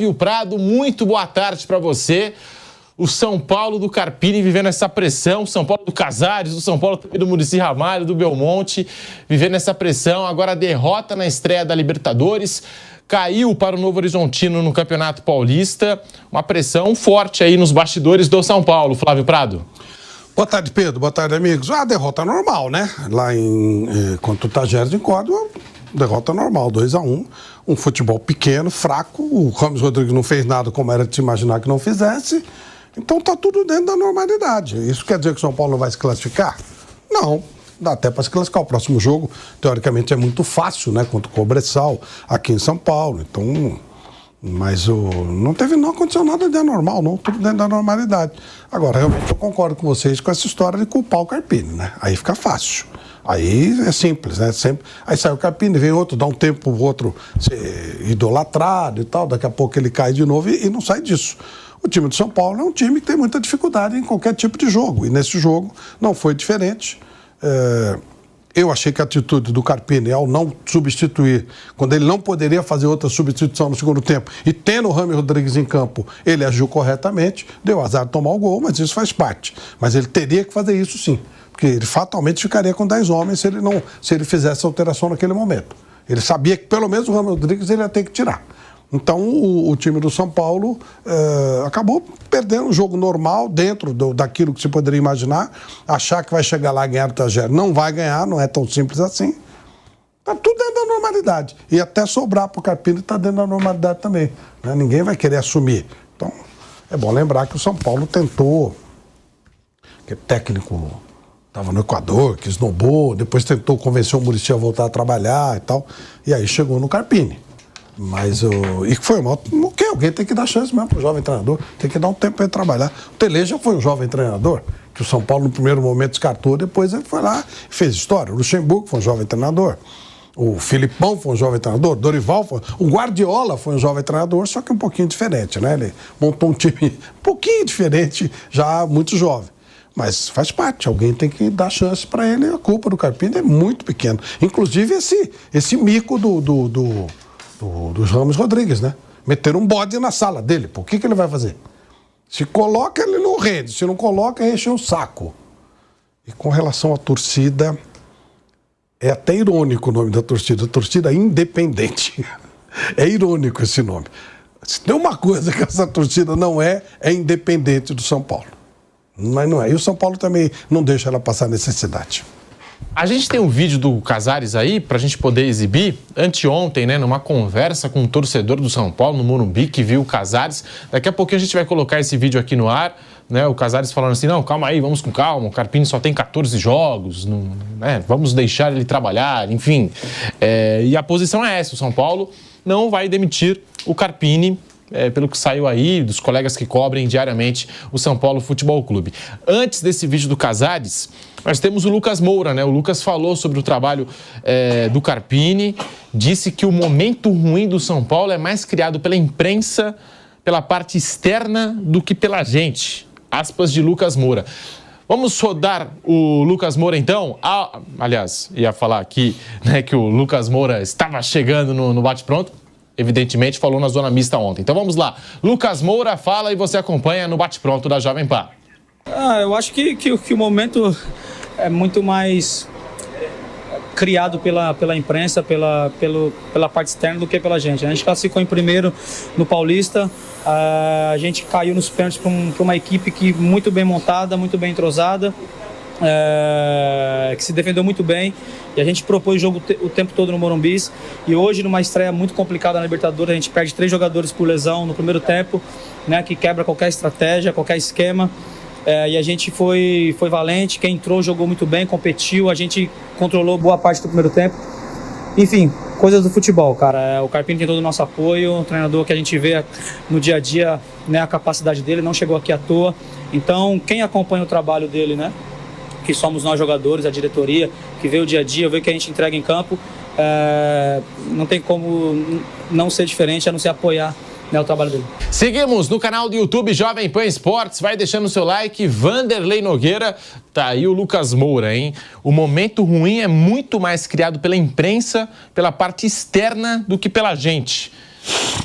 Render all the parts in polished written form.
Flávio Prado, muito boa tarde para você. O São Paulo do Carpini vivendo essa pressão, o São Paulo do Casares, o São Paulo também do Muricy Ramalho, do Belmonte, vivendo essa pressão. Agora a derrota na estreia da Libertadores, caiu para o Novo Horizontino no Campeonato Paulista. Uma pressão forte aí nos bastidores do São Paulo, Flávio Prado. Boa tarde, Pedro. Boa tarde, amigos. A derrota normal, né? Lá contra o Tajeres de Córdoba, derrota normal, 2-1. Um futebol pequeno, fraco. O Ramos Rodrigues não fez nada como era de se imaginar que não fizesse. Então tá tudo dentro da normalidade. Isso quer dizer que o São Paulo não vai se classificar? Não. Dá até para se classificar. O próximo jogo, teoricamente, é muito fácil, né? Contra o Cobressal, aqui em São Paulo. Então... Mas não aconteceu nada de anormal, não. Tudo dentro da normalidade. Agora, realmente, eu concordo com vocês com essa história de culpar o Carpini, né? Aí fica fácil. Aí é simples, né? Sempre... Aí sai o Carpini, vem outro, dá um tempo pro outro ser idolatrado e tal. Daqui a pouco ele cai de novo e não sai disso. O time do São Paulo é um time que tem muita dificuldade em qualquer tipo de jogo. E nesse jogo não foi diferente. Eu achei que a atitude do Carpini ao não substituir, quando ele não poderia fazer outra substituição no segundo tempo, e tendo o Ramos Rodrigues em campo, ele agiu corretamente, deu azar de tomar o gol, mas isso faz parte. Mas ele teria que fazer isso sim, porque ele fatalmente ficaria com 10 homens se ele fizesse a alteração naquele momento. Ele sabia que pelo menos o Ramos Rodrigues ele ia ter que tirar. Então, o time do São Paulo acabou perdendo um jogo normal dentro daquilo que se poderia imaginar. Achar que vai chegar lá e ganhar o Tajeres. Não vai ganhar, não é tão simples assim. Está tudo dentro da normalidade. E até sobrar para o Carpini está dentro da normalidade também. Né? Ninguém vai querer assumir. Então, é bom lembrar que o São Paulo tentou, que o técnico estava no Equador, que esnobou, depois tentou convencer o Muricy a voltar a trabalhar e tal. E aí chegou no Carpini. Mas e foi mal. O que? Alguém tem que dar chance mesmo para o jovem treinador. Tem que dar um tempo para ele trabalhar. O Tele já foi um jovem treinador, que o São Paulo no primeiro momento descartou, depois ele foi lá e fez história. O Luxemburgo foi um jovem treinador. O Filipão foi um jovem treinador. Dorival foi. O Guardiola foi um jovem treinador, só que um pouquinho diferente, né? Ele montou um time um pouquinho diferente, já muito jovem. Mas faz parte, alguém tem que dar chance para ele. A culpa do Carpini é muito pequena. Inclusive esse mico dos Ramos Rodrigues, né? Meter um bode na sala dele. Por que ele vai fazer? Se coloca, ele não rende. Se não coloca, enche um saco. E com relação à torcida, é até irônico o nome da torcida independente. É irônico esse nome. Se tem uma coisa que essa torcida não é independente do São Paulo. Mas não é. E o São Paulo também não deixa ela passar necessidade. A gente tem um vídeo do Casares aí pra gente poder exibir. Anteontem, né, numa conversa com um torcedor do São Paulo, no Morumbi, que viu o Casares. Daqui a pouquinho a gente vai colocar esse vídeo aqui no ar, né? O Casares falando assim, não, calma aí, vamos com calma, o Carpini só tem 14 jogos, não, né, vamos deixar ele trabalhar, enfim. E a posição é essa, o São Paulo não vai demitir o Carpini, pelo que saiu aí, dos colegas que cobrem diariamente o São Paulo Futebol Clube. Antes desse vídeo do Casares, nós temos o Lucas Moura, né? O Lucas falou sobre o trabalho do Carpini, disse que o momento ruim do São Paulo é mais criado pela imprensa, pela parte externa, do que pela gente. Aspas de Lucas Moura. Vamos rodar o Lucas Moura, então? Aliás, ia falar aqui, né, que o Lucas Moura estava chegando no bate-pronto. Evidentemente, falou na Zona Mista ontem. Então vamos lá. Lucas Moura fala e você acompanha no bate-pronto da Jovem Pan. Eu acho que o momento é muito mais criado pela imprensa, pela parte externa do que pela gente. A gente classificou em primeiro no Paulista, a gente caiu nos pênaltis para uma equipe que muito bem montada, muito bem entrosada, que se defendeu muito bem, e a gente propôs o jogo o tempo todo no Morumbi. E hoje, numa estreia muito complicada na Libertadores, a gente perde 3 jogadores por lesão no primeiro tempo, né, que quebra qualquer estratégia, qualquer esquema. E a gente foi valente, quem entrou jogou muito bem, competiu, a gente controlou boa parte do primeiro tempo. Enfim, coisas do futebol, cara. O Carpini tem todo o nosso apoio, um treinador que a gente vê no dia a dia, né, a capacidade dele, não chegou aqui à toa. Então, quem acompanha o trabalho dele, né, que somos nós jogadores, a diretoria, que vê o dia a dia, vê o que a gente entrega em campo, não tem como não ser diferente, a não ser apoiar, né, o trabalho dele. Seguimos no canal do YouTube Jovem Pan Esportes, vai deixando o seu like. Vanderlei Nogueira, tá aí o Lucas Moura, hein? O momento ruim é muito mais criado pela imprensa, pela parte externa, do que pela gente.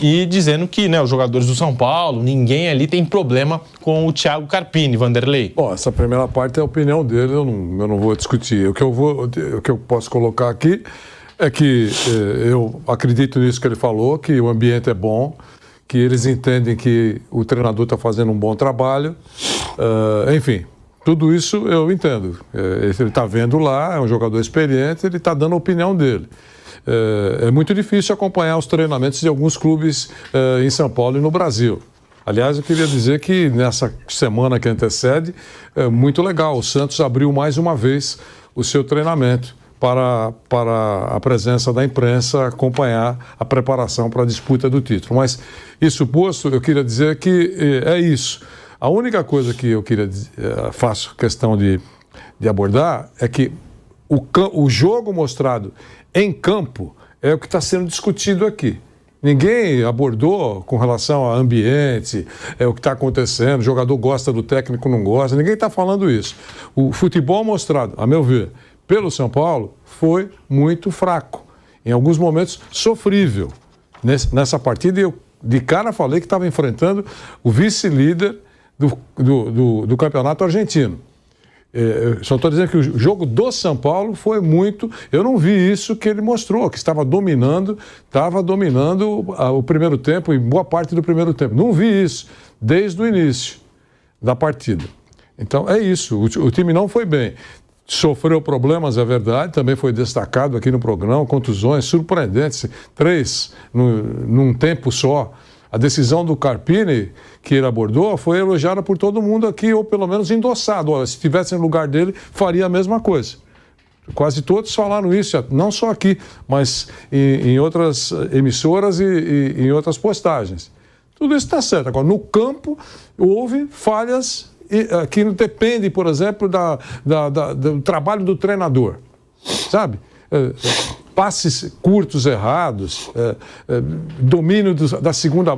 e dizendo que, né, os jogadores do São Paulo, ninguém ali tem problema com o Thiago Carpini, Vanderlei. Bom, essa primeira parte é a opinião dele, eu não vou discutir. O que eu posso colocar aqui é que eu acredito nisso que ele falou, que o ambiente é bom, que eles entendem que o treinador está fazendo um bom trabalho, enfim, tudo isso eu entendo. Ele está vendo lá, é um jogador experiente, ele está dando a opinião dele. É muito difícil acompanhar os treinamentos de alguns clubes em São Paulo e no Brasil. Aliás, eu queria dizer que nessa semana que antecede, é muito legal, o Santos abriu mais uma vez o seu treinamento para a presença da imprensa acompanhar a preparação para a disputa do título. Mas, isso posto, eu queria dizer que é isso. A única coisa que eu faço questão de abordar é que o jogo mostrado em campo é o que está sendo discutido aqui. Ninguém abordou com relação ao ambiente, o que está acontecendo, o jogador gosta do técnico, não gosta, ninguém está falando isso. O futebol mostrado, a meu ver, pelo São Paulo, foi muito fraco. Em alguns momentos, sofrível. Nessa partida, eu de cara falei que estava enfrentando o vice-líder do campeonato argentino. Só estou dizendo que o jogo do São Paulo foi muito... Eu não vi isso que ele mostrou, que estava dominando o primeiro tempo e boa parte do primeiro tempo. Não vi isso desde o início da partida. Então, é isso. O time não foi bem. Sofreu problemas, é verdade, também foi destacado aqui no programa, contusões surpreendentes, 3 num tempo só. A decisão do Carpini, que ele abordou, foi elogiada por todo mundo aqui, ou pelo menos endossado. Olha, se estivesse no lugar dele, faria a mesma coisa. Quase todos falaram isso, não só aqui, mas em outras emissoras e em outras postagens. Tudo isso está certo. Agora, no campo, houve falhas que não dependem, por exemplo, do trabalho do treinador. Sabe? Passes curtos errados, domínio da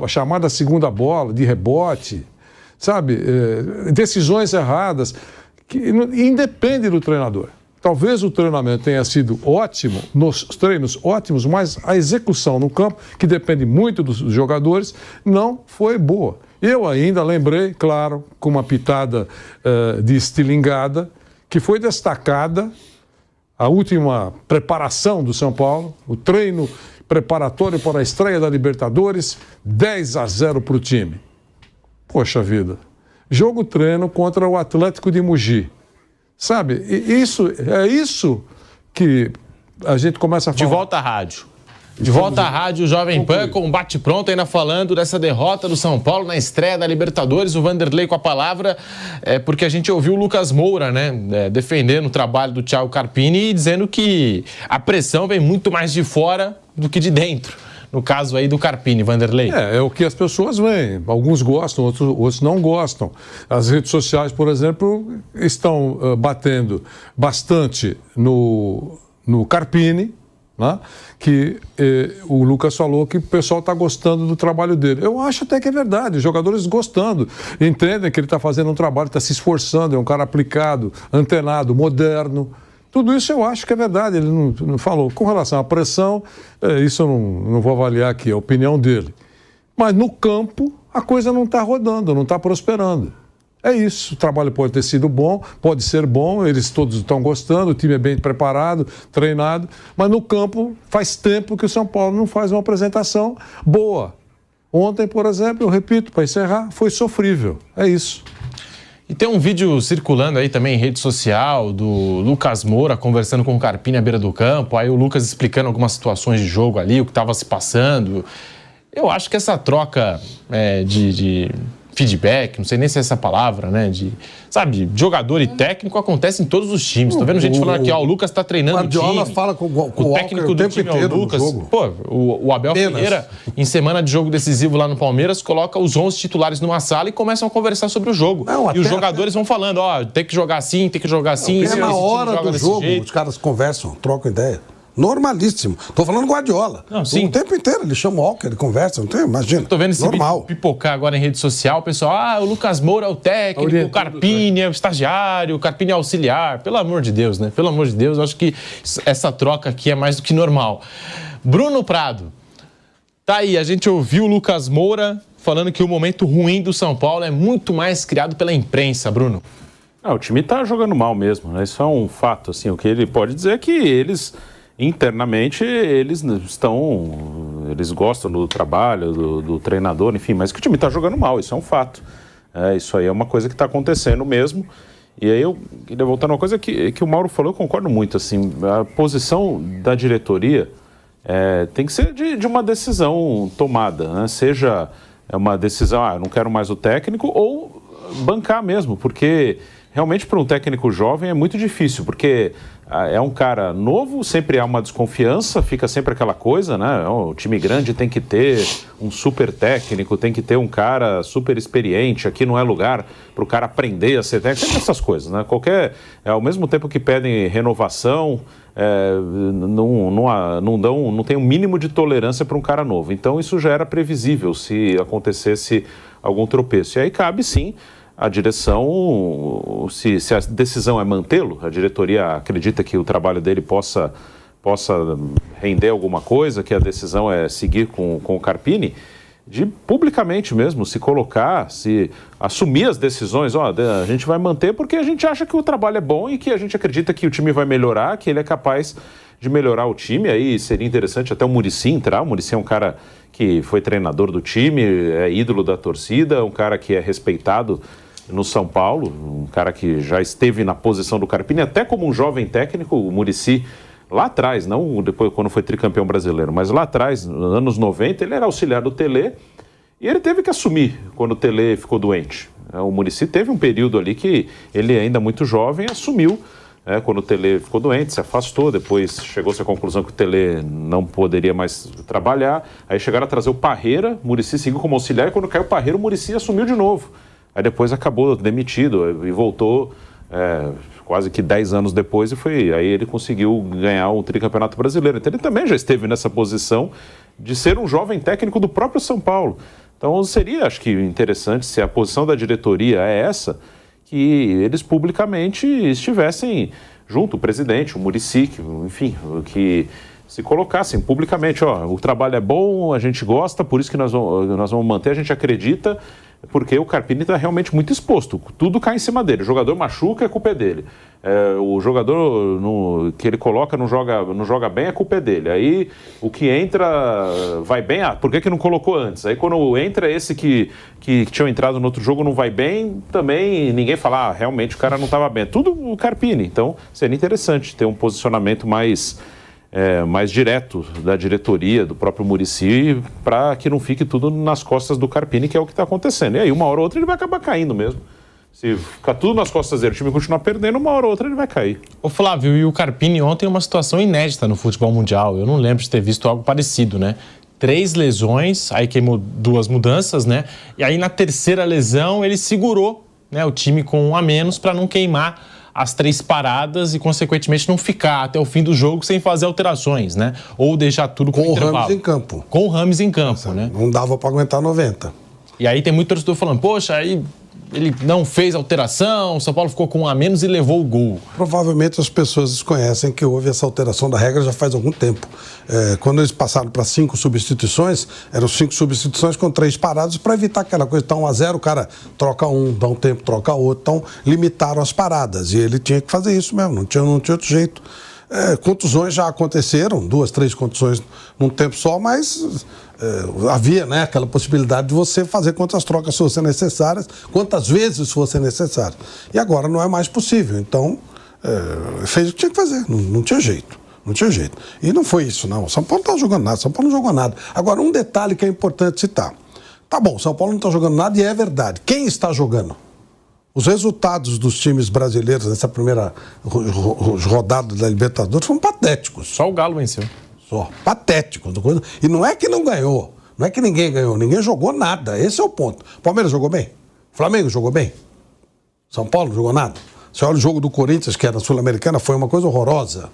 chamada segunda bola, de rebote, sabe? Decisões erradas, que independe do treinador. Talvez o treinamento tenha sido ótimo, nos treinos ótimos, mas a execução no campo, que depende muito dos jogadores, não foi boa. Eu ainda lembrei, claro, com uma pitada de estilingada, que foi destacada a última preparação do São Paulo, o treino preparatório para a estreia da Libertadores, 10-0 para o time. Poxa vida, jogo-treino contra o Atlético de Mogi. Sabe, é isso que a gente começa a falar. De volta à rádio. De volta à rádio Jovem Pan com um bate-pronto, ainda falando dessa derrota do São Paulo na estreia da Libertadores. O Vanderlei com a palavra, porque a gente ouviu o Lucas Moura, né, defendendo o trabalho do Thiago Carpini e dizendo que a pressão vem muito mais de fora do que de dentro. No caso aí do Carpini, Vanderlei. É o que as pessoas veem. Alguns gostam, outros não gostam. As redes sociais, por exemplo, estão batendo bastante no Carpini, né? Que o Lucas falou que o pessoal está gostando do trabalho dele. Eu acho até que é verdade, os jogadores gostando, entendem que ele está fazendo um trabalho, está se esforçando, é um cara aplicado, antenado, moderno. Tudo isso eu acho que é verdade, ele não falou. Com relação à pressão, isso eu não vou avaliar aqui, é a opinião dele. Mas no campo, a coisa não está rodando, não está prosperando. É isso, o trabalho pode ter sido bom, pode ser bom, eles todos estão gostando, o time é bem preparado, treinado, mas no campo faz tempo que o São Paulo não faz uma apresentação boa. Ontem, por exemplo, eu repito, para encerrar, foi sofrível, é isso. E tem um vídeo circulando aí também em rede social do Lucas Moura conversando com o Carpini à beira do campo, aí o Lucas explicando algumas situações de jogo ali, o que estava se passando. Eu acho que essa troca de feedback, não sei nem se é essa palavra, né? Sabe, jogador e técnico acontece em todos os times. Tô vendo gente falando aqui, o Lucas tá treinando o time. Guardiola fala com o técnico do time é o Lucas. Pô, o Abel Ferreira, em semana de jogo decisivo lá no Palmeiras, coloca os 11 titulares numa sala e começam a conversar sobre o jogo. E os jogadores vão falando, tem que jogar assim, tem que jogar assim. Na hora do jogo, os caras conversam, trocam ideia. Normalíssimo. Tô falando Guardiola. Não, sim. O tempo inteiro ele chama o Walker, ele conversa, não tem? Imagina. Tô vendo esse vídeo pipocar agora em rede social, o pessoal, o Lucas Moura é o técnico, o Carpini é o estagiário, o Carpini é o auxiliar. Pelo amor de Deus, né? Pelo amor de Deus, eu acho que essa troca aqui é mais do que normal. Bruno Prado. Tá aí, a gente ouviu o Lucas Moura falando que o momento ruim do São Paulo é muito mais criado pela imprensa, Bruno. O time está jogando mal mesmo, né? Isso é um fato, assim. O que ele pode dizer é que eles, internamente, eles gostam do trabalho, do treinador, enfim, mas que o time está jogando mal, isso é um fato. Isso aí é uma coisa que está acontecendo mesmo. E aí eu queria voltar numa coisa que o Mauro falou, eu concordo muito, assim, a posição da diretoria tem que ser de uma decisão tomada, né? Seja uma decisão, eu não quero mais o técnico, ou bancar mesmo, porque realmente para um técnico jovem é muito difícil, porque é um cara novo, sempre há uma desconfiança, fica sempre aquela coisa, né? O time grande tem que ter um super técnico, tem que ter um cara super experiente, aqui não é lugar para o cara aprender a ser técnico, sempre essas coisas, né? Ao mesmo tempo que pedem renovação, não tem um mínimo de tolerância para um cara novo. Então isso já era previsível se acontecesse algum tropeço. E aí cabe sim a direção, se a decisão é mantê-lo, a diretoria acredita que o trabalho dele possa render alguma coisa, que a decisão é seguir com o Carpini, de publicamente mesmo se colocar, se assumir as decisões, a gente vai manter porque a gente acha que o trabalho é bom e que a gente acredita que o time vai melhorar, que ele é capaz de melhorar o time. Aí seria interessante até o Muricy entrar. O Muricy é um cara que foi treinador do time, é ídolo da torcida, um cara que é respeitado no São Paulo, um cara que já esteve na posição do Carpini, até como um jovem técnico. O Muricy, lá atrás, não depois quando foi tricampeão brasileiro, mas lá atrás, nos anos 90, ele era auxiliar do Tele e ele teve que assumir quando o Tele ficou doente. O Muricy teve um período ali que ele, ainda muito jovem, assumiu, quando o Tele ficou doente, se afastou, depois chegou-se à conclusão que o Tele não poderia mais trabalhar, aí chegaram a trazer o Parreira, o Muricy seguiu como auxiliar, e quando caiu o Parreira, o Muricy assumiu de novo. Aí depois acabou demitido e voltou quase que 10 anos depois aí ele conseguiu ganhar o tricampeonato brasileiro. Então ele também já esteve nessa posição de ser um jovem técnico do próprio São Paulo. Então seria, acho que, interessante, se a posição da diretoria é essa, que eles publicamente estivessem junto, o presidente, o Muricy, enfim, que se colocassem publicamente, o trabalho é bom, a gente gosta, por isso que nós vamos manter, a gente acredita, porque o Carpini está realmente muito exposto, tudo cai em cima dele, o jogador machuca, a culpa é dele, o jogador que ele coloca não joga bem, a culpa é dele, aí o que entra vai bem, por que não colocou antes? Aí quando entra esse que tinha entrado no outro jogo não vai bem, também ninguém fala, realmente o cara não estava bem, tudo o Carpini. Então seria interessante ter um posicionamento mais direto da diretoria, do próprio Muricy, para que não fique tudo nas costas do Carpini, que é o que está acontecendo. E aí, uma hora ou outra, ele vai acabar caindo mesmo. Se ficar tudo nas costas dele, o time continuar perdendo, uma hora ou outra ele vai cair. Ô Flávio, e o Carpini ontem é uma situação inédita no futebol mundial. Eu não lembro de ter visto algo parecido, né? 3 lesões, aí queimou 2 mudanças, né? E aí, na terceira lesão, ele segurou, né, o time com 1 a menos para não queimar as 3 paradas e, consequentemente, não ficar até o fim do jogo sem fazer alterações, né? Ou deixar tudo com o Rames em campo. Com o Rames em campo, né? Não dava para aguentar 90. E aí tem muito torcedor falando, poxa, aí ele não fez alteração, o São Paulo ficou com 1 a menos e levou o gol. Provavelmente as pessoas desconhecem que houve essa alteração da regra já faz algum tempo. Quando eles passaram para 5 substituições, eram 5 substituições com 3 paradas para evitar aquela coisa, tá 1 a 0, o cara troca um, dá um tempo, troca outro. Então limitaram as paradas e ele tinha que fazer isso mesmo, não tinha outro jeito. Contusões já aconteceram, 2, 3 contusões num tempo só, mas havia, né, aquela possibilidade de você fazer quantas trocas fossem necessárias, quantas vezes fossem necessárias. E agora não é mais possível. Então, fez o que tinha que fazer, não tinha jeito. Não tinha jeito. E não foi isso, não. O São Paulo não está jogando nada, o São Paulo não jogou nada. Agora, um detalhe que é importante citar. Tá bom, o São Paulo não está jogando nada e é verdade. Quem está jogando? Os resultados dos times brasileiros nessa primeira rodada da Libertadores foram patéticos. Só o Galo venceu. Só. Patéticos. E não é que não ganhou. Não é que ninguém ganhou. Ninguém jogou nada. Esse é o ponto. Palmeiras jogou bem? Flamengo jogou bem? São Paulo jogou nada? Você olha o jogo do Corinthians, que era Sul-Americana, foi uma coisa horrorosa.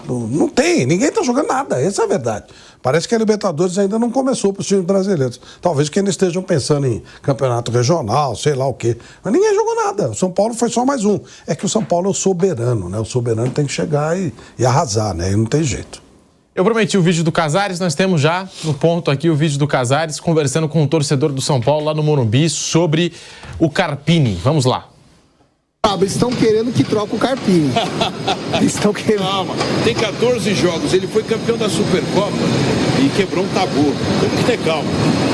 Não tem, ninguém está jogando nada, essa é a verdade. Parece que a Libertadores ainda não começou para os times brasileiros. Talvez que ainda estejam pensando em campeonato regional, sei lá o quê. Mas ninguém jogou nada. O São Paulo foi só mais um. É que o São Paulo é o soberano, né? O soberano tem que chegar e arrasar, né? E não tem jeito. Eu prometi o vídeo do Casares, nós temos já no ponto aqui o vídeo do Casares conversando com um torcedor do São Paulo lá no Morumbi sobre o Carpini. Vamos lá. Eles estão querendo que troque o Carpini. Eles estão querendo. Calma, tem 14 jogos, ele foi campeão da Supercopa e quebrou um tabu. Temos que ter calma,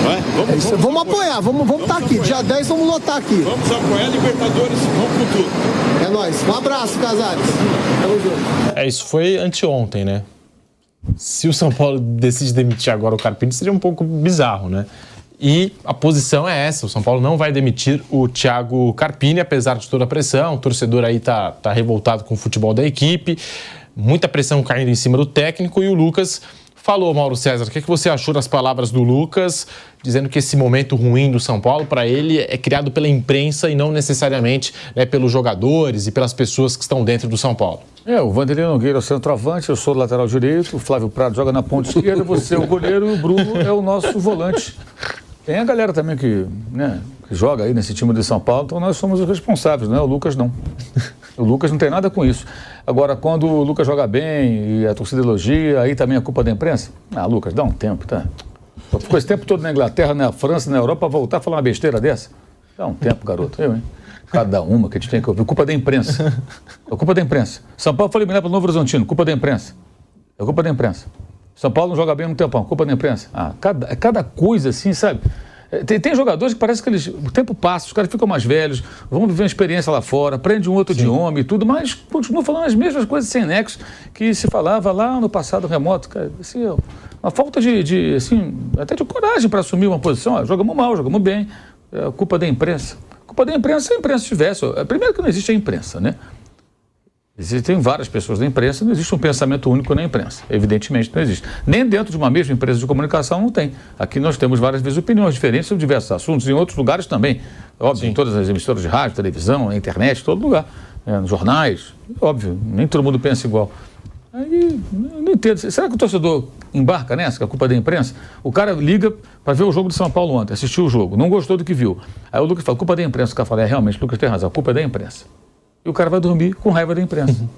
não é? Vamos apoiar, vamos estar aqui. Dia 10 vamos lotar aqui. Vamos apoiar a Libertadores, vamos com tudo. É nóis. Um abraço, Casares. Tamo junto. Isso foi anteontem, né? Se o São Paulo decide demitir agora o Carpini, seria um pouco bizarro, né? E a posição é essa, o São Paulo não vai demitir o Thiago Carpini, apesar de toda a pressão, o torcedor aí tá revoltado com o futebol da equipe, muita pressão caindo em cima do técnico, e o Lucas falou, Mauro César, o que você achou das palavras do Lucas, dizendo que esse momento ruim do São Paulo, para ele, é criado pela imprensa e não necessariamente, né, pelos jogadores e pelas pessoas que estão dentro do São Paulo? O Vanderlei Nogueira é o centroavante, eu sou o lateral direito, o Flávio Prado joga na ponta esquerda, você é o goleiro e o Bruno é o nosso volante. Tem a galera também que joga aí nesse time de São Paulo, então nós somos os responsáveis, né? O Lucas não. O Lucas não tem nada com isso. Agora, quando o Lucas joga bem e a torcida elogia, aí também é culpa da imprensa? Lucas, dá um tempo, tá? Ficou esse tempo todo na Inglaterra, na França, na Europa, voltar a falar uma besteira dessa? Dá um tempo, garoto. Eu, hein? Cada uma que a gente tem que ouvir. Culpa da imprensa. É culpa da imprensa. São Paulo foi eliminado pelo Novo Horizontino. Culpa da imprensa. É culpa da imprensa. São Paulo não joga bem no tempão. Culpa da imprensa. Cada coisa assim, sabe? Tem jogadores que parece que o tempo passa, os caras ficam mais velhos, vão viver uma experiência lá fora, aprendem um outro idioma e tudo, mas continuam falando as mesmas coisas sem nexo que se falava lá no passado remoto. Cara, assim, uma falta assim, até de coragem para assumir uma posição. Jogamos mal, jogamos bem. É culpa da imprensa. Culpa da imprensa se a imprensa tivesse. Primeiro que não existe a imprensa, né? Existem várias pessoas da imprensa, não existe um pensamento único na imprensa. Evidentemente não existe. Nem dentro de uma mesma empresa de comunicação não tem. Aqui nós temos várias vezes opiniões diferentes sobre diversos assuntos, em outros lugares também. Óbvio, em todas as emissoras de rádio, televisão, na internet, todo lugar. Nos jornais, óbvio, nem todo mundo pensa igual. Aí, não entendo. Será que o torcedor embarca nessa, que é a culpa da imprensa? O cara liga para ver o jogo de São Paulo ontem, assistiu o jogo, não gostou do que viu. Aí o Lucas fala, culpa da imprensa. O cara fala, realmente, o Lucas tem razão, a culpa é da imprensa. E o cara vai dormir com raiva da imprensa.